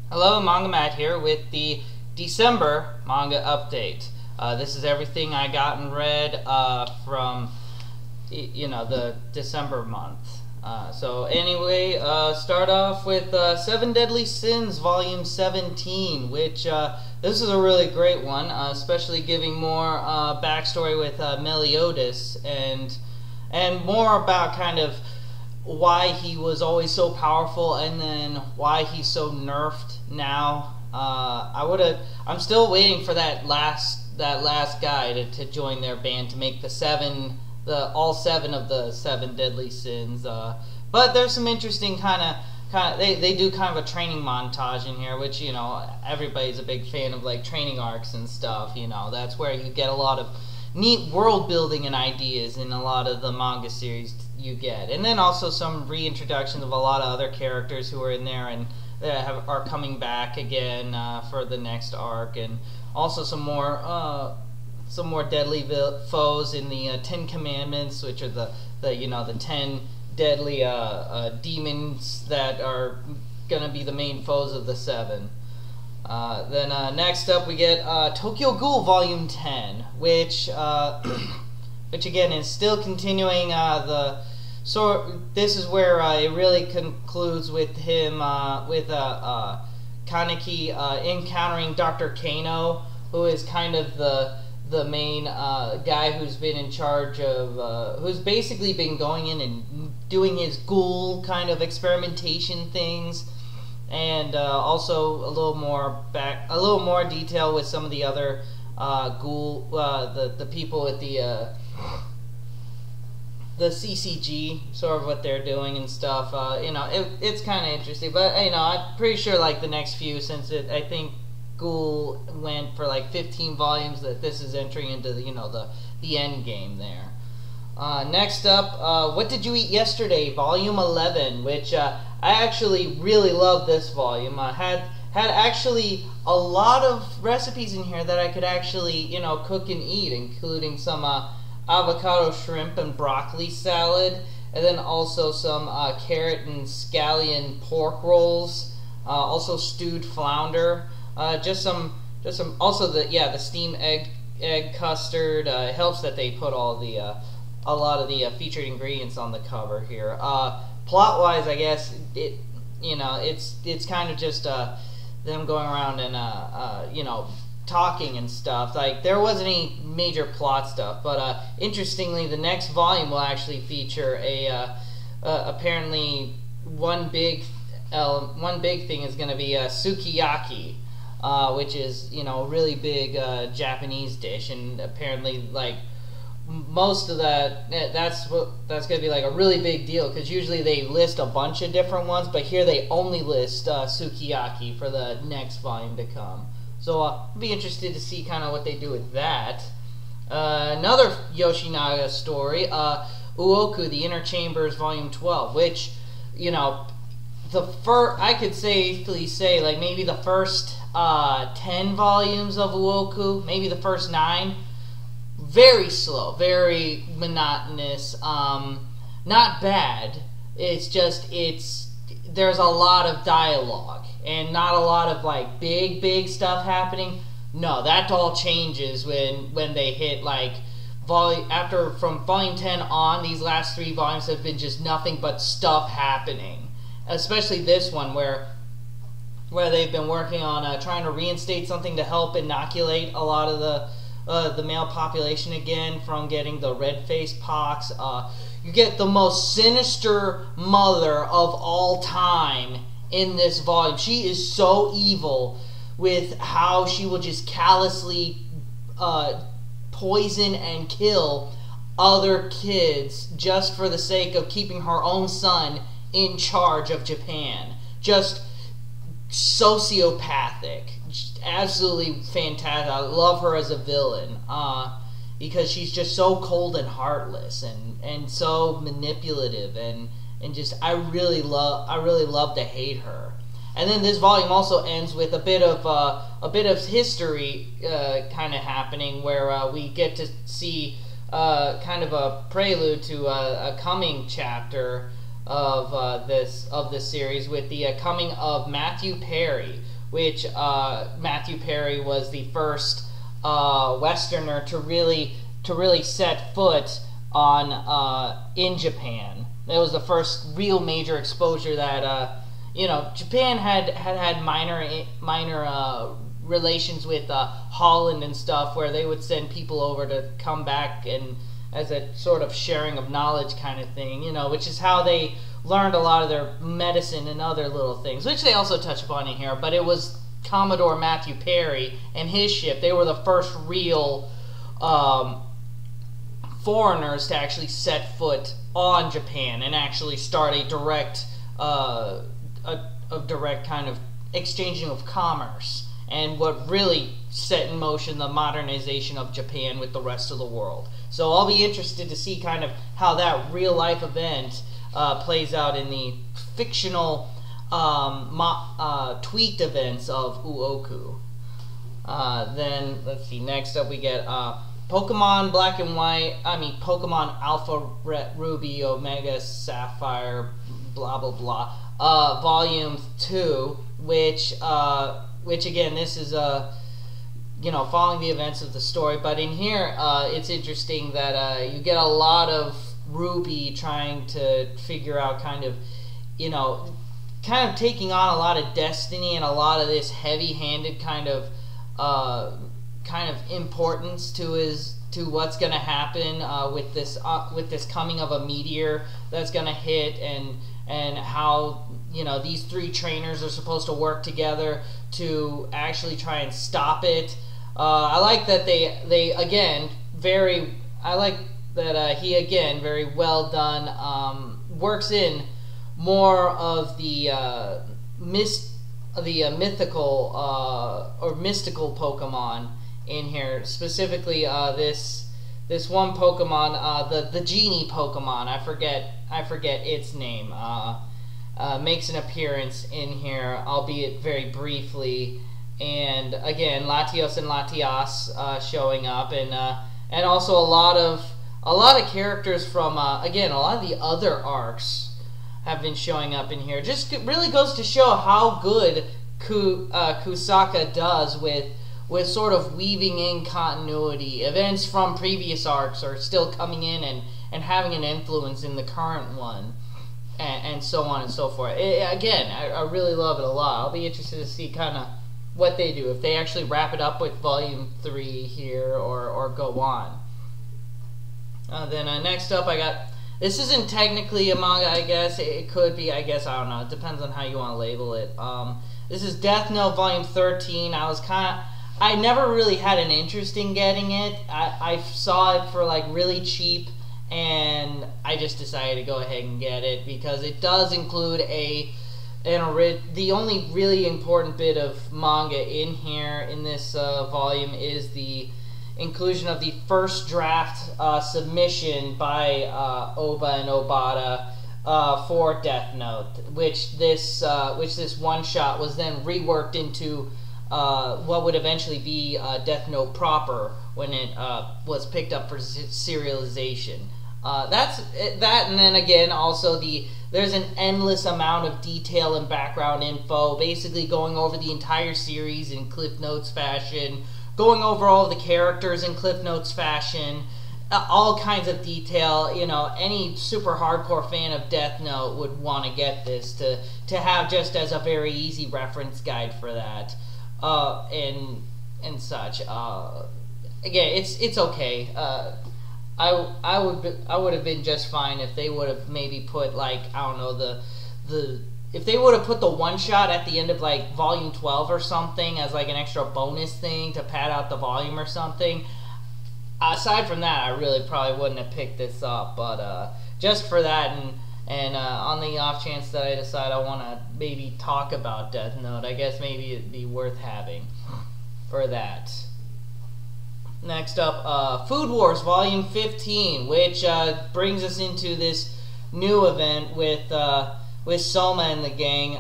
Hello, Manga Matt here with the December manga update. This is everything I got and read from, the December month. So anyway, start off with Seven Deadly Sins, Volume 17, which this is a really great one, especially giving more backstory with Meliodas and more about kind of why he was always so powerful and then why he's so nerfed now. I'm still waiting for that last guy to join their band to make all seven of the Seven Deadly Sins. But there's some interesting they do kind of a training montage in here, which everybody's a big fan of, like training arcs and stuff. That's where you get a lot of neat world building and ideas in a lot of the manga series you get, and then also some reintroductions of a lot of other characters who are in there and are coming back again for the next arc, and also some more deadly foes in the 10 Commandments, which are the 10 deadly demons that are gonna be the main foes of the seven. Then next up we get Tokyo Ghoul Volume 10, which again is still continuing this is where it really concludes with him with Kaneki encountering Dr. Kano, who is kind of the main guy who's been in charge of who's basically been going in and doing his ghoul kind of experimentation things. And also a little more detail with some of the other ghoul, the people with the CCG, sort of what they're doing and stuff. It's kind of interesting, but I'm pretty sure like the next few, since I think Ghoul went for like 15 volumes, that this is entering into the end game there. Next up, What Did You Eat Yesterday, Volume 11, which I actually really love this volume. I had actually a lot of recipes in here that I could actually, cook and eat, including some avocado shrimp and broccoli salad, and then also some carrot and scallion pork rolls, also stewed flounder, also the steamed egg custard. It helps that they put a lot of the featured ingredients on the cover here. Plot wise, I guess it's kind of just them going around and talking and stuff. Like, there wasn't any major plot stuff, but interestingly, the next volume will actually feature apparently one big thing is going to be sukiyaki, which is a really big Japanese dish, and apparently like most of that's gonna be like a really big deal, because usually they list a bunch of different ones, but here they only list sukiyaki for the next volume to come. So I'll be interested to see kind of what they do with that. Another Yoshinaga story, Uoku, The Inner Chambers, Volume 12, which I could safely say like maybe the first 10 volumes of Uoku, maybe the first 9. Very slow, very monotonous, not bad. It's just, there's a lot of dialogue and not a lot of like big stuff happening. No, that all changes when they hit like from volume 10 on. These last 3 volumes have been just nothing but stuff happening, especially this one where they've been working on trying to reinstate something to help inoculate a lot of the male population again from getting the red face pox. You get the most sinister mother of all time in this volume. She is so evil with how she will just callously poison and kill other kids just for the sake of keeping her own son in charge of Japan. Just sociopathic. Absolutely fantastic. I love her as a villain because she's just so cold and heartless and so manipulative and just I really love to hate her. And then this volume also ends with a bit of history kind of happening, where we get to see kind of a prelude to a coming chapter of this series with the coming of Matthew Perry, which Matthew Perry was the first Westerner to really set foot on in Japan. That was the first real major exposure that Japan had minor relations with Holland and stuff, where they would send people over to come back and as a sort of sharing of knowledge kind of thing, which is how they learned a lot of their medicine and other little things, which they also touch upon in here. But it was Commodore Matthew Perry and his ship. They were the first real foreigners to actually set foot on Japan and actually start a direct kind of exchanging of commerce, and what really set in motion the modernization of Japan with the rest of the world. So I'll be interested to see kind of how that real life event plays out in the fictional tweaked events of Ooku. Then let's see. Next up, we get Pokemon Black and White. Pokemon Alpha Ruby, Omega Sapphire, blah blah blah. Volume 2, which again, this is following the events of the story. But in here, it's interesting that you get a lot of Ruby trying to figure out kind of taking on a lot of destiny and a lot of this heavy-handed kind of importance to what's going to happen with this coming of a meteor that's going to hit, and how these three trainers are supposed to work together to actually try and stop it. I like that they again he again very well done works in more of the mythical or mystical Pokemon in here. Specifically, this one Pokemon, the genie Pokemon. I forget its name. Makes an appearance in here, albeit very briefly. And again, Latios and Latias showing up, and also a lot of characters from again, a lot of the other arcs have been showing up in here. Just really goes to show how good Kusaka does with sort of weaving in continuity. Events from previous arcs are still coming in and having an influence in the current one, and so on and so forth. Again, I really love it a lot. I'll be interested to see kind of what they do, if they actually wrap it up with Volume 3 here or go on. Then next up, I got, this isn't technically a manga, I guess. It could be, I guess, I don't know. It depends on how you want to label it. This is Deathnote Volume 13. I never really had an interest in getting it. I saw it for like really cheap, and I just decided to go ahead and get it because it does include the only really important bit of manga in here in this volume is the inclusion of the first draft submission by Oba and Obata for Deathnote, which this one shot was then reworked into what would eventually be Deathnote proper when it was picked up for serialization. That's that, and then again also there's an endless amount of detail and background info, basically going over the entire series in Cliff Notes fashion, going over all the characters in Cliff Notes fashion, all kinds of detail. Any super hardcore fan of Death Note would want to get this to have just as a very easy reference guide for that, and such. Again, it's okay. I would have been just fine if they would have maybe put, like, I don't know, if they would have put the one shot at the end of like Volume 12 or something as like an extra bonus thing to pad out the volume or something. Aside from that, I really probably wouldn't have picked this up, but just for that, and on the off chance that I decide I want to maybe talk about Death Note, I guess maybe it'd be worth having for that. Next up, Food Wars Volume 15, which brings us into this new event with Soma and the gang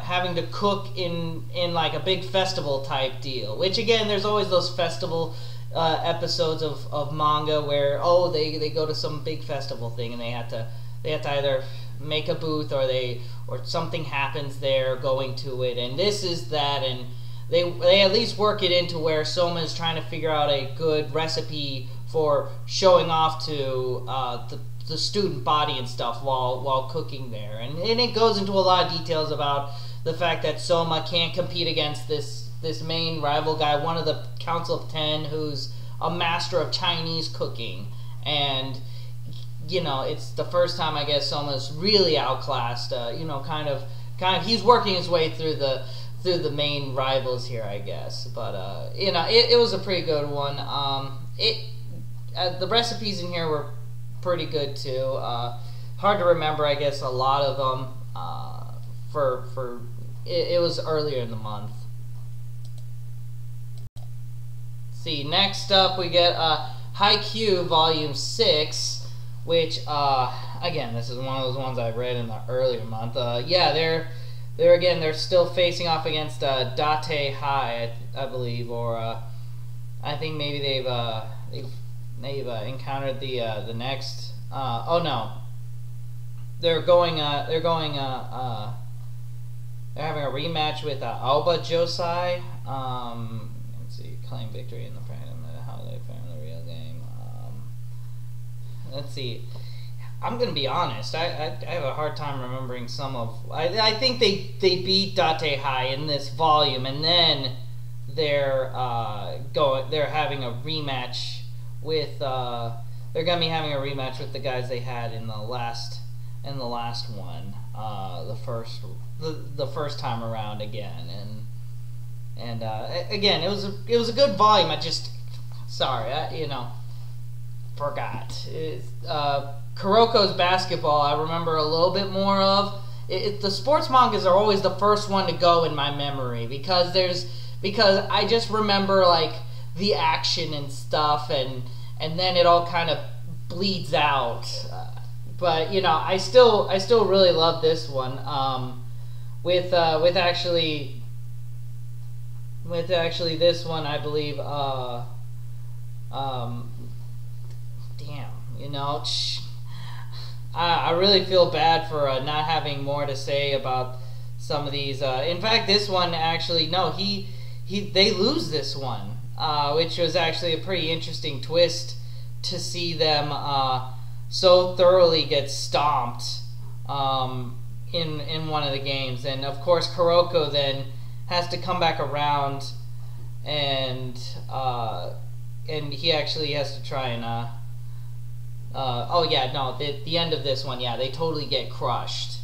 having to cook in like a big festival type deal. Which again, there's always those festival episodes of manga where they go to some big festival thing and they have to either make a booth or something happens there going to it, and this is that, they at least work it into where Soma is trying to figure out a good recipe for showing off to the student body and stuff while cooking there, and it goes into a lot of details about the fact that Soma can't compete against this main rival guy, one of the Council of 10, who's a master of Chinese cooking, and it's the first time I guess Soma's really outclassed. Kind of he's working his way through the main rivals here, I guess. But it was a pretty good one. The recipes in here were pretty good too. Hard to remember, I guess, a lot of them. It was earlier in the month. See, next up we get Haikyuu Volume 6. Which, again, this is one of those ones I read in the earlier month. Yeah, they're still facing off against Date High, I believe, or I think maybe they've encountered the next. Oh no, they're having a rematch with Aoba Josai. Let's see, claim victory in the holiday family real game. Let's see. I'm gonna be honest. I have a hard time remembering some of. I think they beat Date High in this volume, and then they're having a rematch with. They're gonna be having a rematch with the guys they had in the last one. The first time around again, and again it was a good volume. I just forgot. Kuroko's basketball I remember a little bit more of. The sports mangas are always the first one to go in my memory because I just remember like the action and stuff, and then it all kind of bleeds out. But I still really love this one. With actually this one, I believe. I really feel bad for not having more to say about some of these. In fact, this one actually, no, they lose this one, which was actually a pretty interesting twist to see them so thoroughly get stomped in one of the games. And of course, Kuroko then has to come back around, and he actually has to try and the end of this one, yeah, they totally get crushed.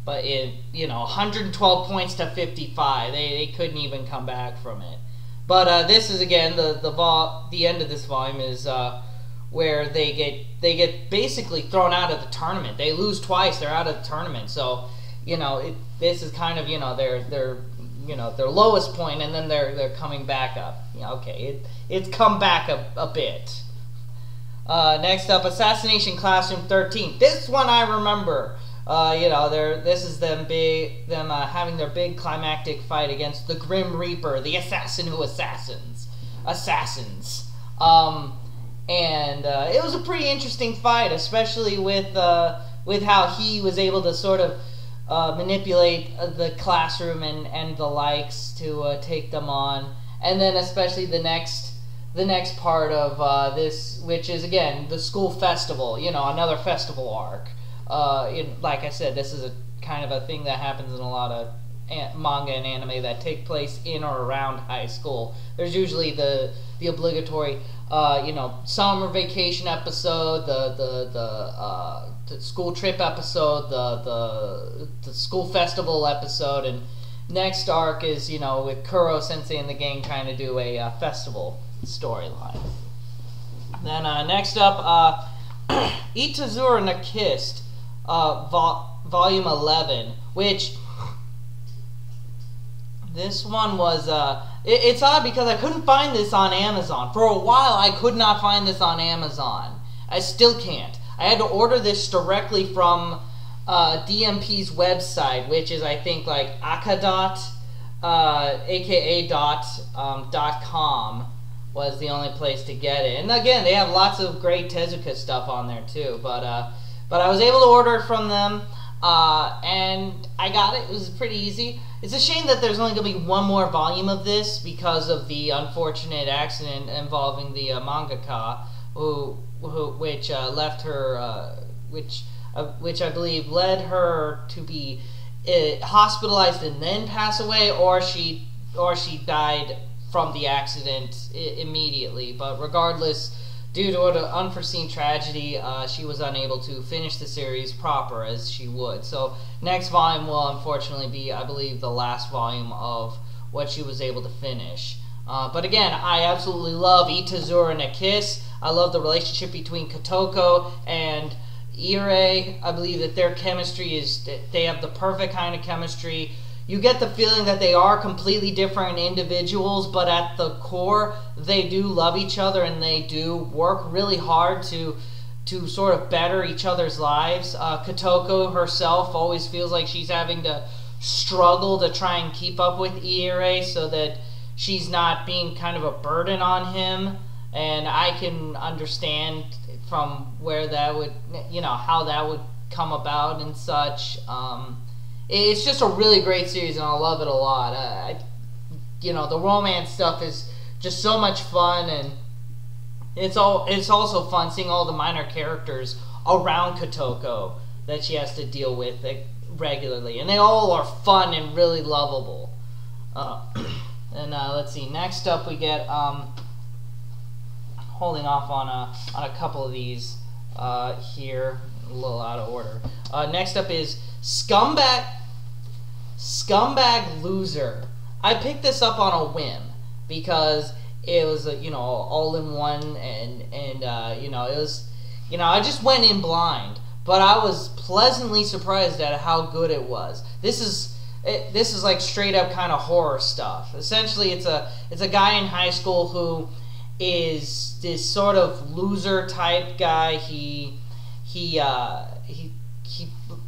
But 112 points to 55, they couldn't even come back from it. But this is again the end of this volume is where they get basically thrown out of the tournament. They lose twice, they're out of the tournament. So this is kind of their lowest point, and then they're coming back up. Okay, it's come back a bit. Next up, Assassination Classroom 13. This one I remember. This is them having their big climactic fight against the Grim Reaper, the assassin who assassins. And it was a pretty interesting fight, especially with how he was able to sort of manipulate the classroom and the likes to take them on, and then especially the next part of this, which is again the school festival, another festival arc. Like I said, this is a kind of a thing that happens in a lot of manga and anime that take place in or around high school. There's usually the obligatory summer vacation episode, the school trip episode, the school festival episode, and next arc is with Kuro Sensei and the gang trying to do a festival storyline. Then next up, Itazura Na Kiss, volume 11, which this one was it's odd because I couldn't find this on Amazon. For a while I could not find this on Amazon. I still can't. I had to order this directly from DMP's website, which is I think like aka.com was the only place to get it. And again, they have lots of great Tezuka stuff on there too. But I was able to order it from them. and I got it. It was pretty easy. It's a shame that there's only going to be one more volume of this because of the unfortunate accident involving the mangaka, which left her, which I believe led her to be hospitalized and then pass away, or she died from the accident immediately. But regardless, due to an unforeseen tragedy, she was unable to finish the series proper as she would. So next volume will unfortunately be, I believe, the last volume of what she was able to finish. But again, I absolutely love Itazura Na Kiss. I love the relationship between Kuroko and Iorn. I believe that their chemistry is, they have the perfect kind of chemistry. You get the feeling that they are completely different individuals, but at the core, they do love each other and they do work really hard to sort of better each other's lives. Kuroko herself always feels like she's having to struggle to try and keep up with Iorn so that she's not being kind of a burden on him. And I can understand from where that would, you know, how that would come about and such. It's just a really great series, and I love it a lot. You know, the romance stuff is just so much fun, and it's also fun seeing all the minor characters around Kuroko that she has to deal with regularly, and they all are fun and really lovable. And let's see. Next up, we get holding off on a couple of these here, a little out of order. Next up is Scumbag Loser. I picked this up on a whim because it was you know, all in one, and you know, it was, you know, I just went in blind, but I was pleasantly surprised at how good it was. This is like straight up kind of horror stuff. Essentially, it's a guy in high school who is this sort of loser type guy. He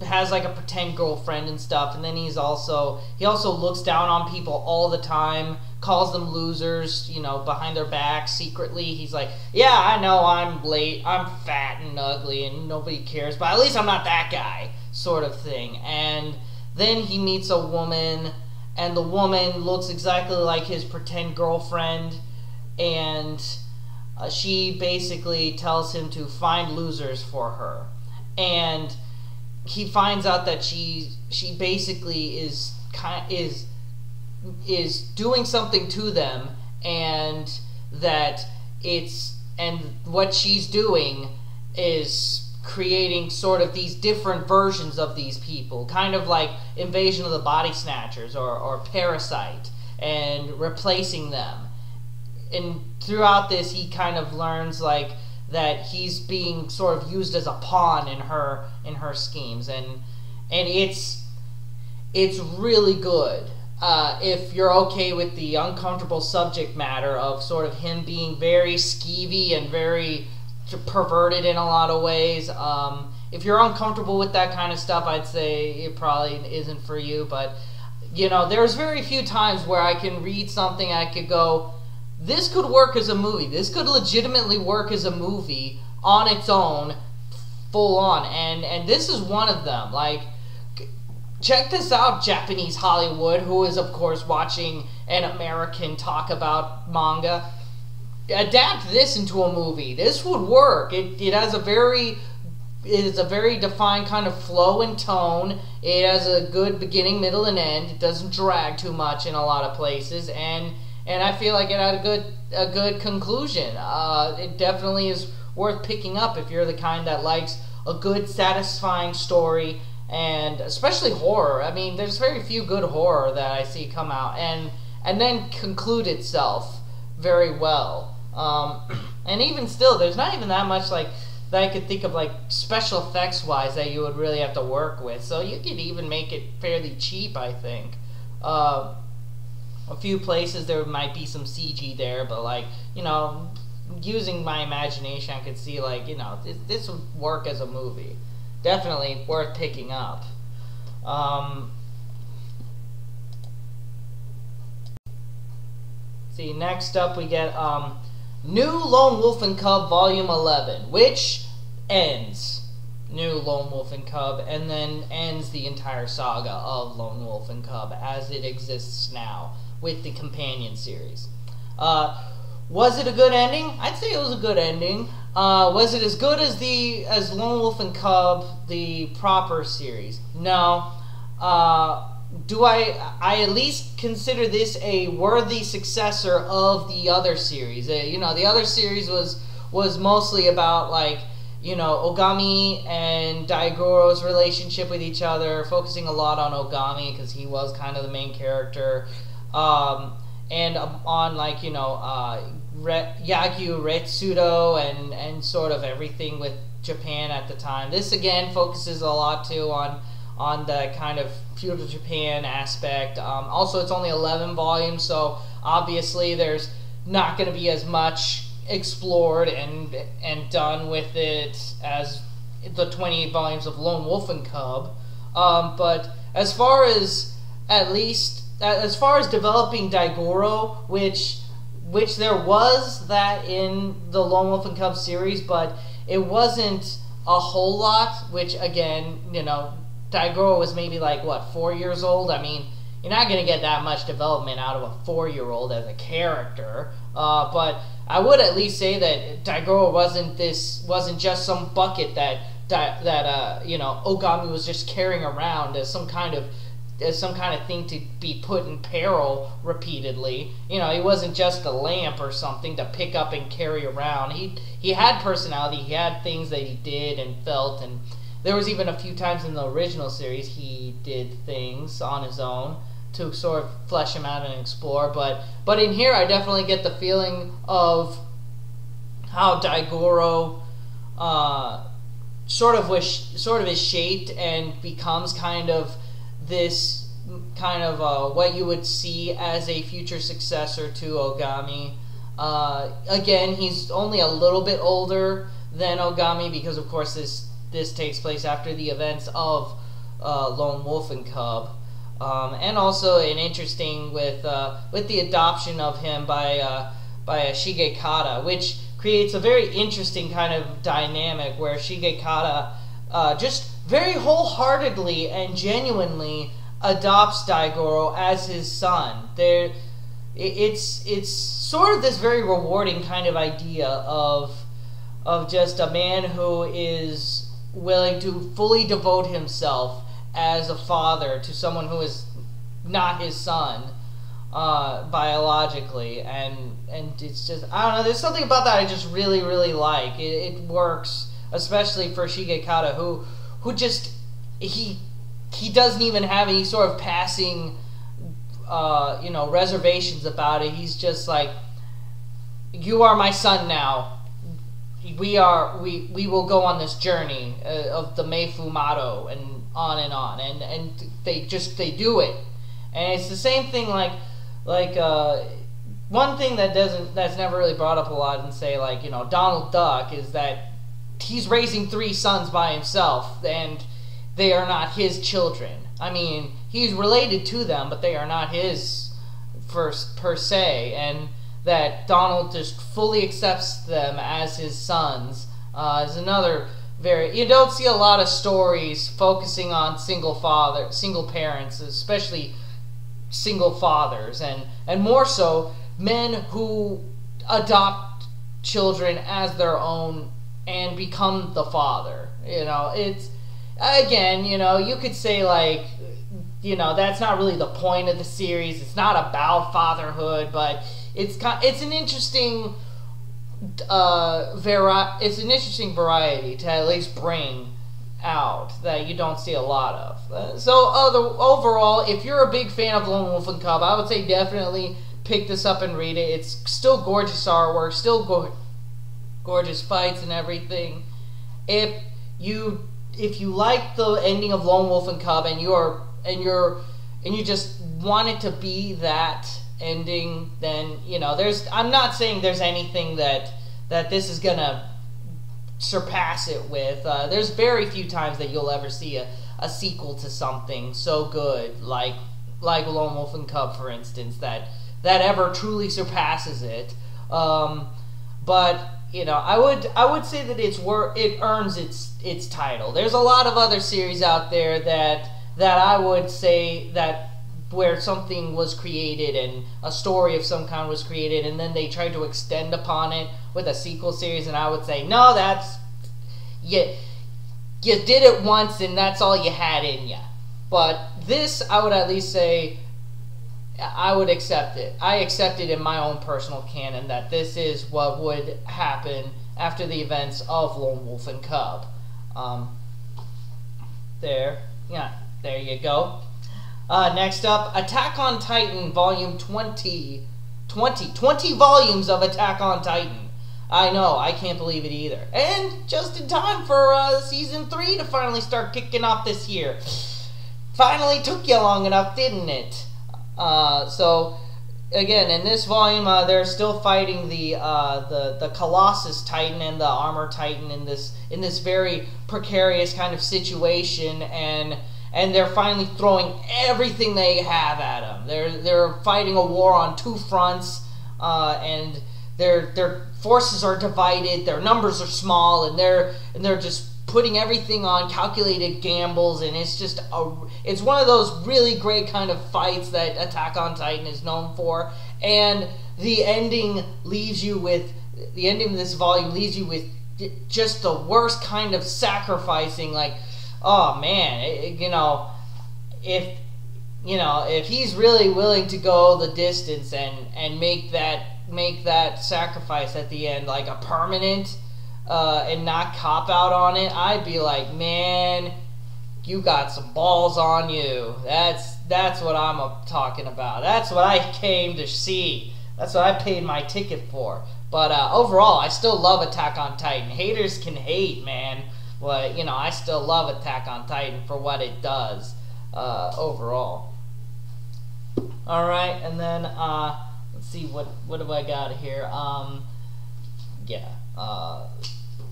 has like a pretend girlfriend and stuff, and then he also looks down on people all the time, calls them losers, you know, behind their back secretly. He's like, yeah, I know I'm late, I'm fat and ugly, and nobody cares, but at least I'm not that guy, sort of thing. And then he meets a woman, and the woman looks exactly like his pretend girlfriend, and she basically tells him to find losers for her. And he finds out that she basically is doing something to them, and that what she's doing is creating sort of these different versions of these people, kind of like Invasion of the Body Snatchers or Parasite, and replacing them. And throughout this, he kind of learns like that he's being sort of used as a pawn in her schemes, and it's really good. If you're okay with the uncomfortable subject matter of sort of him being very skeevy and very perverted in a lot of ways, if you're uncomfortable with that kind of stuff, I'd say it probably isn't for you. But you know, there's very few times where I can read something I could go, this could work as a movie. This could legitimately work as a movie on its own, full on. And this is one of them. Like, check this out, Japanese Hollywood, who is, of course, watching an American talk about manga. Adapt this into a movie. This would work. It has it is a very defined kind of flow and tone. It has a good beginning, middle, and end. It doesn't drag too much in a lot of places, and I feel like it had a good conclusion. It definitely is worth picking up if you're the kind that likes a good, satisfying story, and especially horror. I mean, there's very few good horror that I see come out and then conclude itself very well. And even still, there's not even that much like that I could think of, like special effects wise, that you would really have to work with. So you could even make it fairly cheap, I think. A few places there might be some CG there, but like, you know, using my imagination, I could see like, you know, this would work as a movie. Definitely worth picking up. See, next up we get new Lone Wolf and Cub Volume 11, which ends. new Lone Wolf and Cub, and then ends the entire saga of Lone Wolf and Cub as it exists now with the companion series. Was it a good ending? I'd say it was a good ending. Was it as good as Lone Wolf and Cub, the proper series? No. Do I at least consider this a worthy successor of the other series? You know, the other series was mostly about, like, you know, Ogami and Daigoro's relationship with each other, focusing a lot on Ogami because he was kind of the main character, and on, like, you know, Haikyuu, Retsudo, and sort of everything with Japan at the time. This again focuses a lot too on the kind of feudal Japan aspect. Also, it's only 11 volumes, so obviously there's not going to be as much explored and done with it as the 28 volumes of Lone Wolf and Cub. But as far as developing Daigoro, which there was that in the Lone Wolf and Cub series, but it wasn't a whole lot, which again, you know, Daigoro was maybe like, what, 4 years old? I mean, you're not going to get that much development out of a 4-year-old as a character, but I would at least say that Daigoro wasn't just some bucket that you know, Ogami was just carrying around as some kind of thing to be put in peril repeatedly. You know, he wasn't just a lamp or something to pick up and carry around. He had personality. He had things that he did and felt, and there was even a few times in the original series he did things on his own to sort of flesh him out and explore. But in here, I definitely get the feeling of how Daigoro sort of is shaped and becomes kind of this kind of what you would see as a future successor to Ogami. Again, he's only a little bit older than Ogami because, of course, this takes place after the events of Lone Wolf and Cub, and also an interesting with the adoption of him by Shigekata, which creates a very interesting kind of dynamic where Shigekata just very wholeheartedly and genuinely adopts Daigoro as his son. It's sort of this very rewarding kind of idea of just a man who is willing to fully devote himself as a father to someone who is not his son biologically, and it's just, I don't know, there's something about that I just really, really like. It works, especially for Shigekata, who just, he doesn't even have any sort of passing you know, reservations about it. He's just like, you are my son now. We will go on this journey of the Meifumato and on, and they do it, and it's the same thing like one thing that's never really brought up a lot in, say, like, you know, Donald Duck, is that he's raising 3 sons by himself and they are not his children. I mean, he's related to them, but they are not his per se, and that Donald just fully accepts them as his sons is another very... You don't see a lot of stories focusing on single parents, especially single fathers, and more so men who adopt children as their own and become the father. You know, it's, again, you know, you could say, like, you know, that's not really the point of the series. It's not about fatherhood, but it's an interesting variety to at least bring out that you don't see a lot of. Overall, if you're a big fan of Lone Wolf and Cub, I would say definitely pick this up and read it. It's still gorgeous artwork, still gorgeous fights and everything. If you like the ending of Lone Wolf and Cub and you just want it to be that ending, then, you know, I'm not saying there's anything that this is gonna surpass it with. There's very few times that you'll ever see a sequel to something so good like Lone Wolf and Cub, for instance, that ever truly surpasses it. But you know, I would say that it earns its title. There's a lot of other series out there that I would say that where something was created and a story of some kind was created, and then they tried to extend upon it with a sequel series, and I would say, no, that's you did it once and that's all you had in you. But this, I would at least say, I would accept it. I accept it in my own personal canon that this is what would happen after the events of Lone Wolf and Cub. There you go. Next up, Attack on Titan, Volume 20. 20 volumes of Attack on Titan. I know, I can't believe it either. And just in time for Season 3 to finally start kicking off this year. Finally took you long enough, didn't it? So, again, in this volume, they're still fighting the Colossus Titan and the Armor Titan in this very precarious kind of situation, and they're finally throwing everything they have at them. They're fighting a war on two fronts, and their forces are divided. Their numbers are small, and they're just putting everything on calculated gambles, and it's one of those really great kind of fights that Attack on Titan is known for. And the ending of this volume leaves you with just the worst kind of sacrificing. Like, oh man, if he's really willing to go the distance and make that sacrifice at the end like a permanent and not cop out on it, I'd be like, man, you got some balls on you. That's what I'm talking about. That's what I came to see. That's what I paid my ticket for. But overall, I still love Attack on Titan. Haters can hate, man. But, I still love Attack on Titan for what it does overall. Alright, and then, let's see, what do I got here?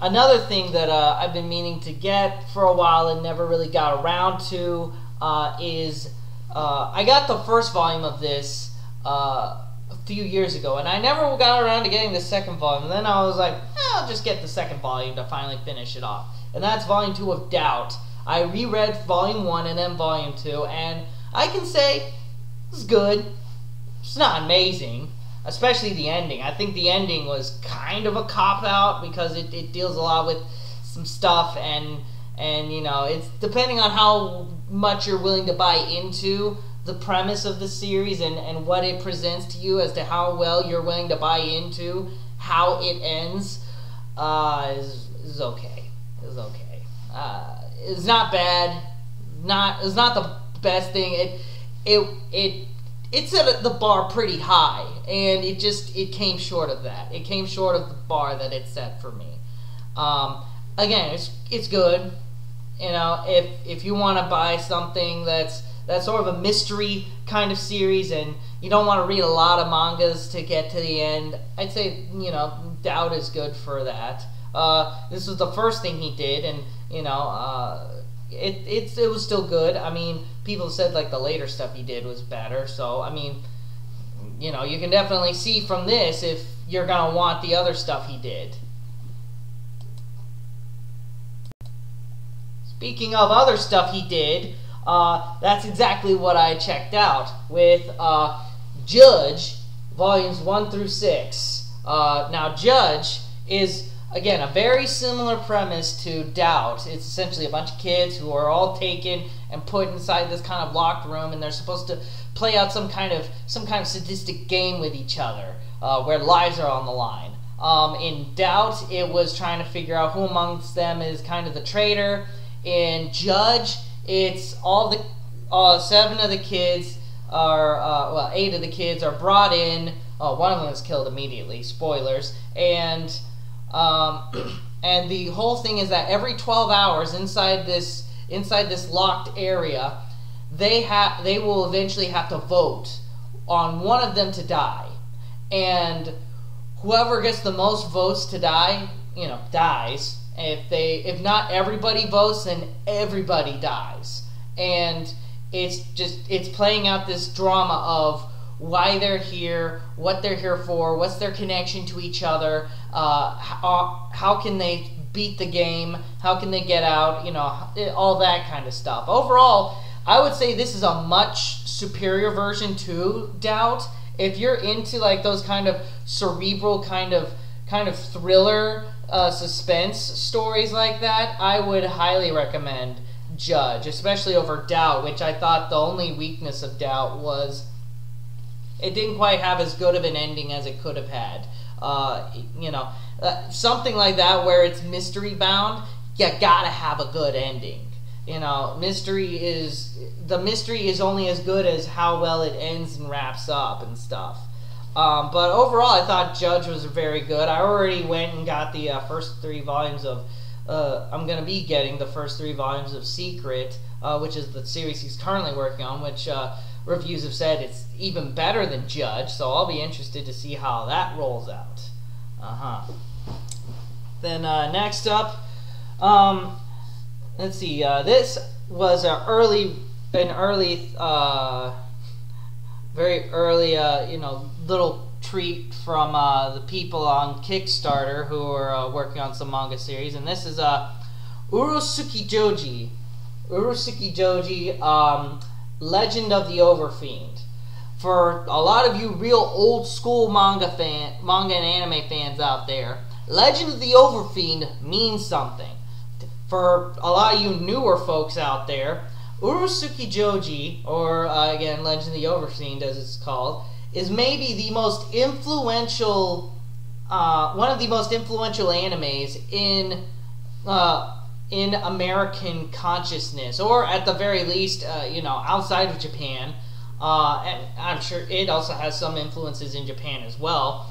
Another thing that I've been meaning to get for a while and never really got around to is I got the first volume of this a few years ago, and I never got around to getting the second volume. And then I was like, I'll just get the second volume to finally finish it off. And that's Volume 2 of Doubt. I reread Volume 1 and then Volume 2, and I can say it's good. It's not amazing. Especially the ending. I think the ending was kind of a cop-out because it deals a lot with some stuff, and it's depending on how much you're willing to buy into the premise of the series and what it presents to you as to how well you're willing to buy into how it ends, is okay. It's okay. It's not bad. It's not the best thing. It set the bar pretty high, and it came short of that. It came short of the bar that it set for me. Again, it's good. If you want to buy something that's sort of a mystery kind of series, and you don't want to read a lot of mangas to get to the end, I'd say Doubt is good for that. This was the first thing he did, and it was still good. I mean, people said like the later stuff he did was better, so I mean, you can definitely see from this if you're gonna want the other stuff he did. Speaking of other stuff he did, that's exactly what I checked out with Judge, volumes 1 through 6. Now, Judge is, again, a very similar premise to Doubt. It's essentially a bunch of kids who are all taken and put inside this kind of locked room, and they're supposed to play out some kind of sadistic game with each other, where lives are on the line. In Doubt, it was trying to figure out who amongst them is kind of the traitor. In Judge, it's all the 7 of the kids are 8 of the kids are brought in. One of them is killed immediately. Spoilers. And the whole thing is that every 12 hours inside this locked area, they will eventually have to vote on one of them to die, and whoever gets the most votes to die, dies. If not everybody votes, then everybody dies, and it's playing out this drama of why they're here, what they're here for, what's their connection to each other, how can they beat the game, how can they get out, you know, all that kind of stuff. Overall, I would say this is a much superior version to Doubt. If you're into like those kind of cerebral kind of thriller suspense stories like that, I would highly recommend Judge, especially over Doubt, which I thought the only weakness of Doubt was it didn't quite have as good of an ending as it could have had. You know, something like that where it's mystery bound, you gotta have a good ending. You know, the mystery is only as good as how well it ends and wraps up and stuff. But overall, I thought Judge was very good. I already went and got the first 3 volumes of. I'm going to be getting the first 3 volumes of Secret, which is the series he's currently working on, which reviews have said it's even better than Judge, so I'll be interested to see how that rolls out. Then next up, let's see, this was very early, you know, little treat from the people on Kickstarter who are working on some manga series, and this is Urosukidoji, Legend of the Overfiend. For a lot of you real old school manga and anime fans out there, Legend of the Overfiend means something. For a lot of you newer folks out there, Urosukidoji, or again Legend of the Overfiend as it's called, is maybe the most influential, one of the most influential animes in American consciousness, or at the very least, you know, outside of Japan. And I'm sure it also has some influences in Japan as well.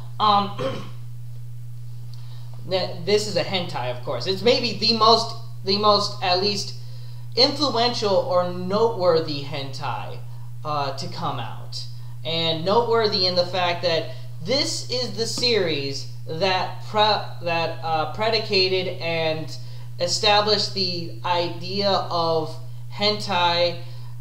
This is a hentai, of course. It's maybe the most at least influential or noteworthy hentai to come out. And noteworthy in the fact that this is the series that predicated and established the idea of hentai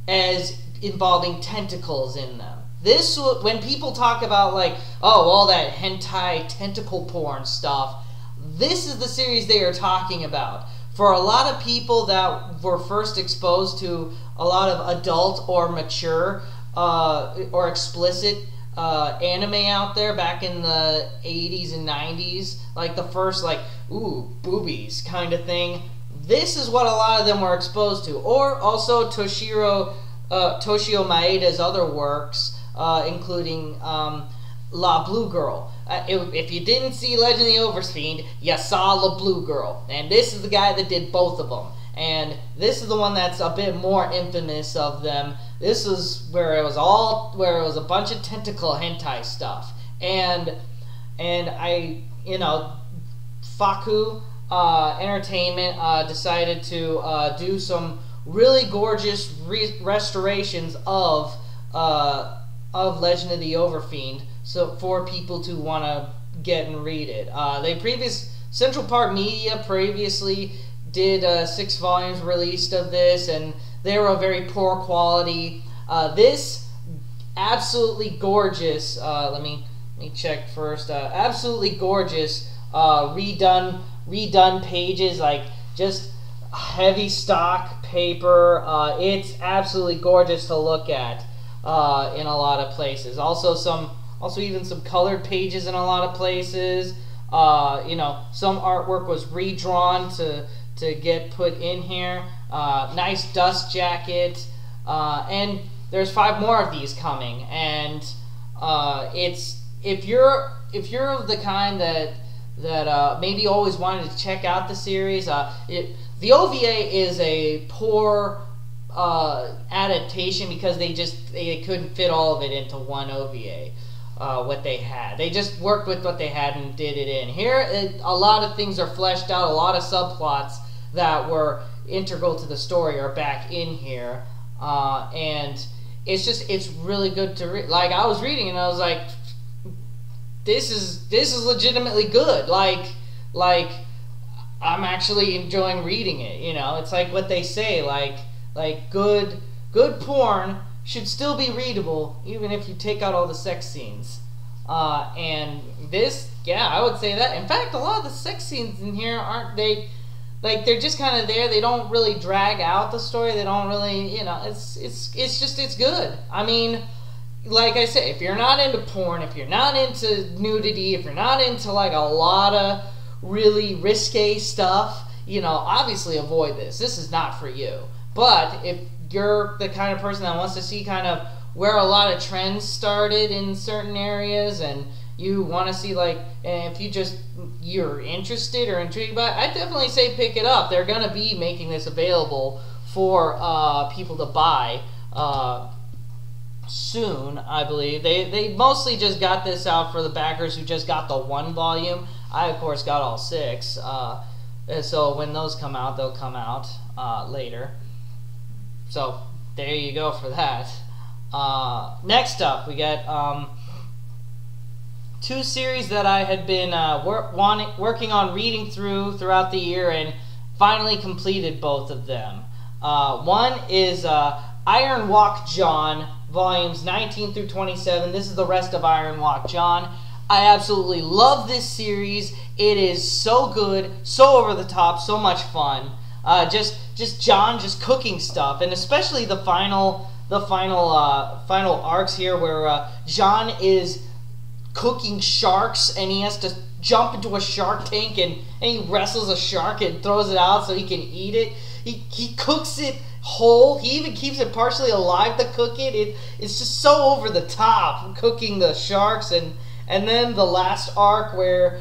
as involving tentacles in them. This, when people talk about like, oh, all that hentai tentacle porn stuff, this is the series they are talking about. For a lot of people that were first exposed to a lot of adult or mature or explicit anime out there back in the 80s and 90s, like the first like, ooh, boobies kind of thing, this is what a lot of them were exposed to. Or also Toshio Maeda's other works, including La Blue Girl. If you didn't see Legend of the Overfiend, you saw La Blue Girl. And this is the guy that did both of them. And this is the one that's a bit more infamous of them. This is where it was a bunch of tentacle hentai stuff. And I, you know, Faku Entertainment decided to do some really gorgeous restorations of Legend of the Overfiend, so for people to want to get and read it. Central Park Media previously did 6 volumes released of this, and they were a very poor quality. This absolutely gorgeous. Let me check first. Absolutely gorgeous. Redone pages, like just heavy stock paper. It's absolutely gorgeous to look at in a lot of places. Also even some colored pages in a lot of places. You know, some artwork was redrawn to get put in here. Nice dust jacket, and there's 5 more of these coming. And it's if you're of the kind that maybe always wanted to check out the series, the OVA is a poor adaptation because they couldn't fit all of it into one OVA. What they had, they just worked with what they had and did it in here. A lot of things are fleshed out. A lot of subplots that were integral to the story are back in here, and it's really good to read. Like, I was reading and I was like, this is legitimately good. Like I'm actually enjoying reading it. You know, it's like what they say, like good porn should still be readable, even if you take out all the sex scenes. And this, yeah, I would say that. In fact, a lot of the sex scenes in here aren't, they're just kind of there. They don't really drag out the story. They don't really, you know, it's good. I mean, like I said, if you're not into porn, if you're not into nudity, if you're not into like a lot of really risque stuff, you know, obviously avoid this. This is not for you. But if you're the kind of person that wants to see kind of where a lot of trends started in certain areas, and you want to see, like, and if you're interested or intrigued by it, I definitely say pick it up. They're going to be making this available for people to buy soon, I believe. They mostly just got this out for the backers who just got the 1 volume. I, of course, got all 6. So when those come out, they'll come out later. So there you go for that. Next up, we got 2 series that I had been working on reading throughout the year, and finally completed both of them. One is Iorn Wok Jan, volumes 19 through 27. This is the rest of Iorn Wok Jan. I absolutely love this series. It is so good, so over the top, so much fun. Just John just cooking stuff, and especially the final arcs here where John is cooking sharks, and he has to jump into a shark tank, and he wrestles a shark and throws it out so he can eat it. He cooks it whole. He even keeps it partially alive to cook it. It's just so over the top, cooking the sharks, and then the last arc where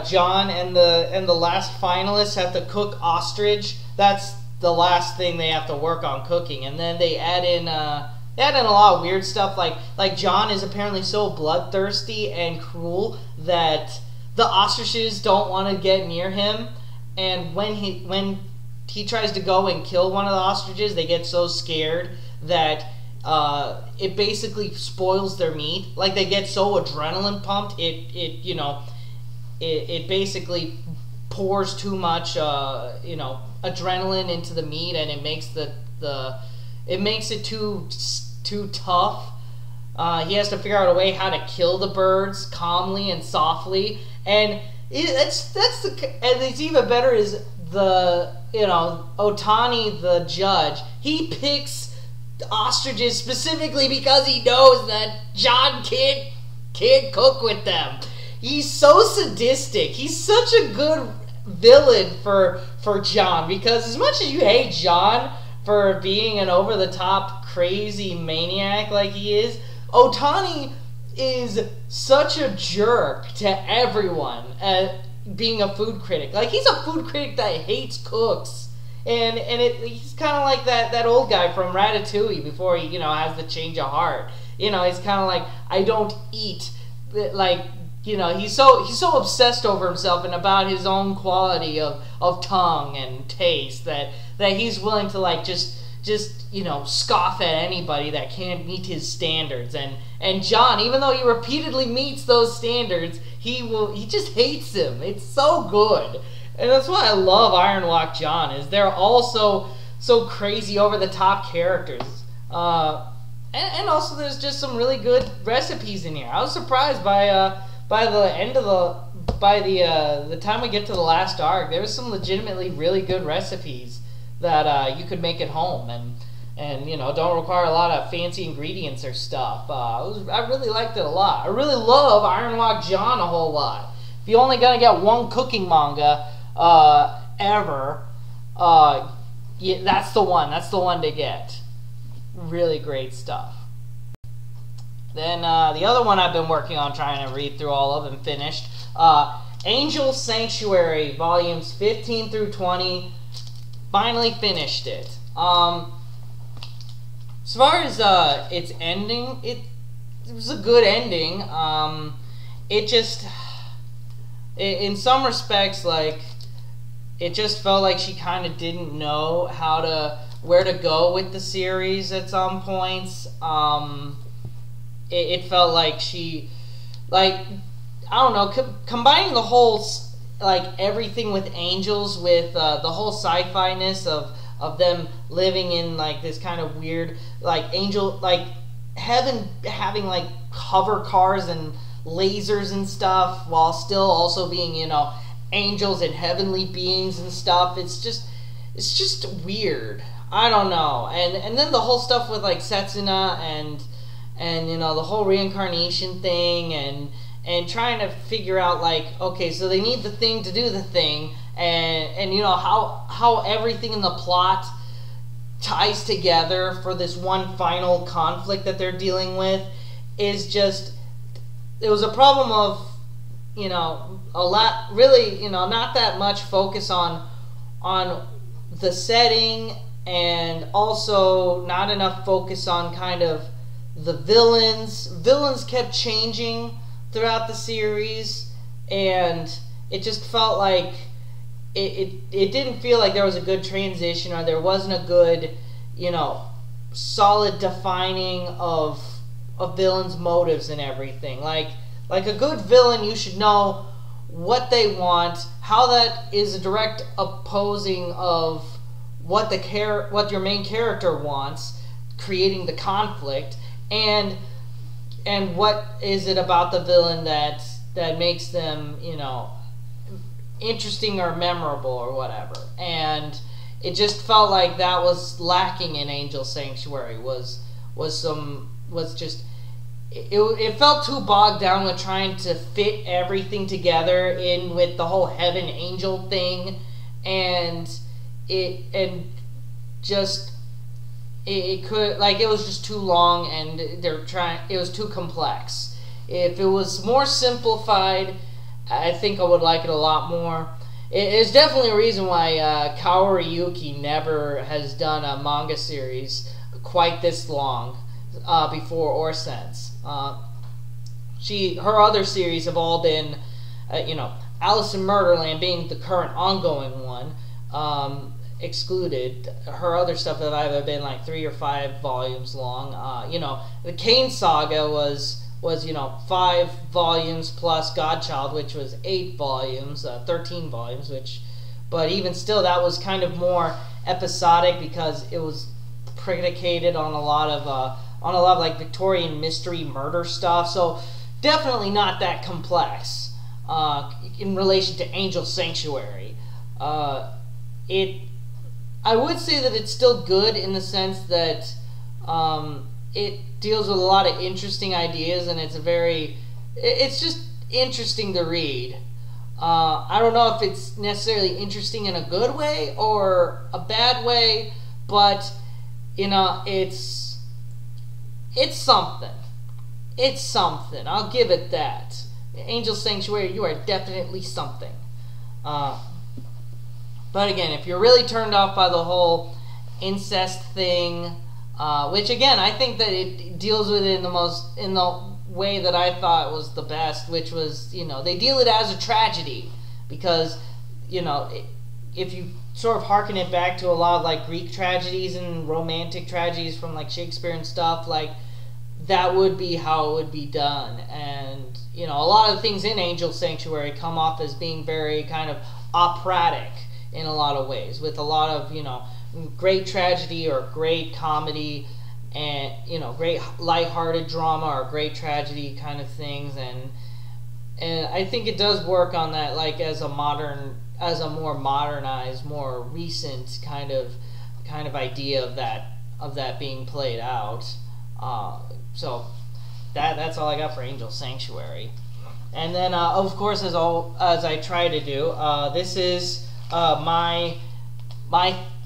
John and the last finalists have to cook ostrich. That's the last thing they have to work on cooking, and then they add in a lot of weird stuff, like John is apparently so bloodthirsty and cruel that the ostriches don't want to get near him, and when he tries to go and kill one of the ostriches, they get so scared that it basically spoils their meat. Like, they get so adrenaline pumped, it basically pours too much adrenaline into the meat, and it makes it too tough. He has to figure out a way how to kill the birds calmly and softly, and it's even better is Otani, the judge. He picks ostriches specifically because he knows that John can't cook with them. He's so sadistic. He's such a good villain for John, because as much as you hate John for being an over-the-top crazy maniac like he is, Otani is such a jerk to everyone at being a food critic. Like, he's a food critic that hates cooks, and he's kind of like that old guy from Ratatouille before he has the change of heart. He's kind of like, I don't eat, like, he's so obsessed over himself and about his own quality of tongue and taste that he's willing to, like, just scoff at anybody that can't meet his standards. And John, even though he repeatedly meets those standards, he just hates him. It's so good. And that's why I love Iorn Wok Jan, is they're all so crazy over the top characters. And also there's just some really good recipes in here. I was surprised by the time we get to the last arc, there was some legitimately really good recipes that you could make at home, and don't require a lot of fancy ingredients or stuff. I really liked it a lot. I really love Iorn Wok Jan a whole lot. If you're only gonna get one cooking manga ever, that's the one. That's the one to get. Really great stuff. Then the other one I've been working on trying to read through all of and finished, Angel Sanctuary, volumes 15 through 20. Finally finished it. As far as its ending, it was a good ending. It just, in some respects, like, it just felt like she kind of didn't know where to go with the series at some points. It felt like she, like, I don't know, combining the whole, like, everything with angels with the whole sci-fi-ness of them living in, like, this kind of weird Heaven having like hover cars and lasers and stuff, while still also being, you know, angels and heavenly beings and stuff. It's just weird. I don't know. And then the whole stuff with like Setsuna and you know, the whole reincarnation thing and trying to figure out like, okay, so they need the thing to do the thing, and you know how everything in the plot ties together for this one final conflict that they're dealing with is just, it was a problem of, you know, a lot, really, you know, not that much focus on the setting, and also not enough focus on kind of the villains. Villains kept changing throughout the series, and it just felt like it didn't feel like there was a good transition, or there wasn't a good, you know, solid defining of villains' motives and everything. Like a good villain, you should know what they want, how that is a direct opposing of what your main character wants, creating the conflict, and what is it about the villain that makes them, you know, interesting or memorable or whatever. And it just felt like that was lacking in Angel Sanctuary. It felt too bogged down with trying to fit everything together in with the whole heaven angel thing, and it was just too long, and it was too complex. If it was more simplified, I think I would like it a lot more. It's definitely a reason why Kaori Yuki never has done a manga series quite this long before or since. Her other series have all been, you know, Alice in Murderland being the current ongoing one, excluded. Her other stuff have either been like 3 or 5 volumes long. You know, the Kane Saga was, you know, 5 volumes plus Godchild, which was 8 volumes, 13 volumes, but even still, that was kind of more episodic because it was predicated on a lot of like Victorian mystery murder stuff. So definitely not that complex in relation to Angel Sanctuary. I would say that it's still good in the sense that it deals with a lot of interesting ideas, and it's just interesting to read. I don't know if it's necessarily interesting in a good way or a bad way, but you know, it's something. It's something. I'll give it that. Angel Sanctuary, you are definitely something. But again, if you're really turned off by the whole incest thing, which again, I think that it deals with it in the way that I thought was the best, which was, you know, they deal it as a tragedy, because, you know, if you sort of harken it back to a lot of like Greek tragedies and romantic tragedies from like Shakespeare and stuff, like that would be how it would be done. And, you know, a lot of things in Angel Sanctuary come off as being very kind of operatic in a lot of ways, with a lot of, you know, great tragedy or great comedy, and, you know, great lighthearted drama or great tragedy kind of things, and I think it does work on that, like as a more modernized, more recent kind of idea of that being played out. So that's all I got for Angel Sanctuary. And then of course, as I try to do, this is my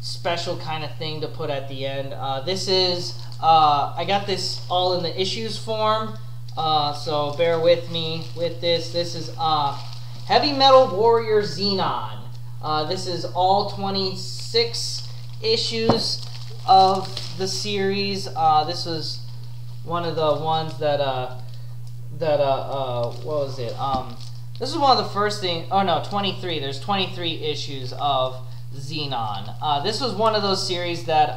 special kind of thing to put at the end. This is I got this all in the issues form, so bear with me with this. This is Heavy Metal Warrior Xenon. This is all 26 issues of the series. This was one of the ones that what was it? This is one of the first things. Oh no, 23. There's 23 issues of Xenon. This was one of those series that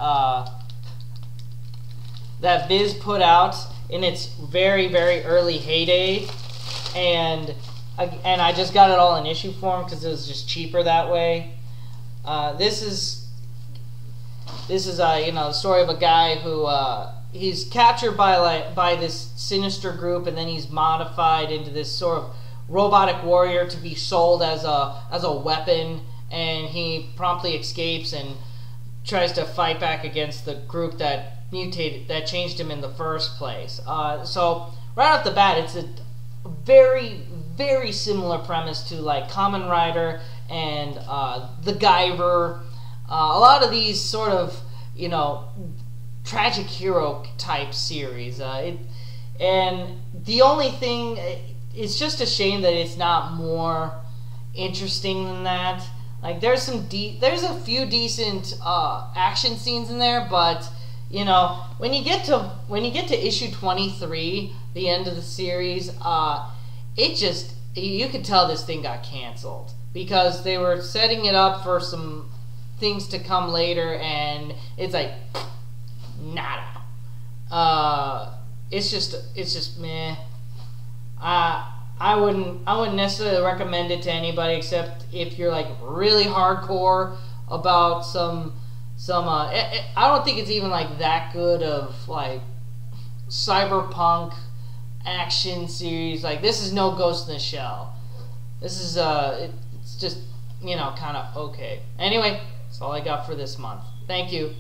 Viz put out in its very, very early heyday, and I just got it all in issue form because it was just cheaper that way. This is This is you know, the story of a guy who he's captured by this sinister group, and then he's modified into this sort of robotic warrior to be sold as a weapon, and he promptly escapes and tries to fight back against the group that changed him in the first place. So right off the bat, it's a very, very similar premise to like Kamen Rider and the Guyver. A lot of these sort of, you know, tragic hero type series. And the only thing, it's just a shame that it's not more interesting than that. Like there's a few decent action scenes in there, but you know, when you get to issue 23, the end of the series, you could tell this thing got canceled because they were setting it up for some things to come later, and it's like nada. It's just meh. I wouldn't necessarily recommend it to anybody except if you're like really hardcore about some I don't think it's even like that good of like cyberpunk action series. Like this is no Ghost in the Shell. This is it's just, you know, kind of okay. Anyway, that's all I got for this month. Thank you.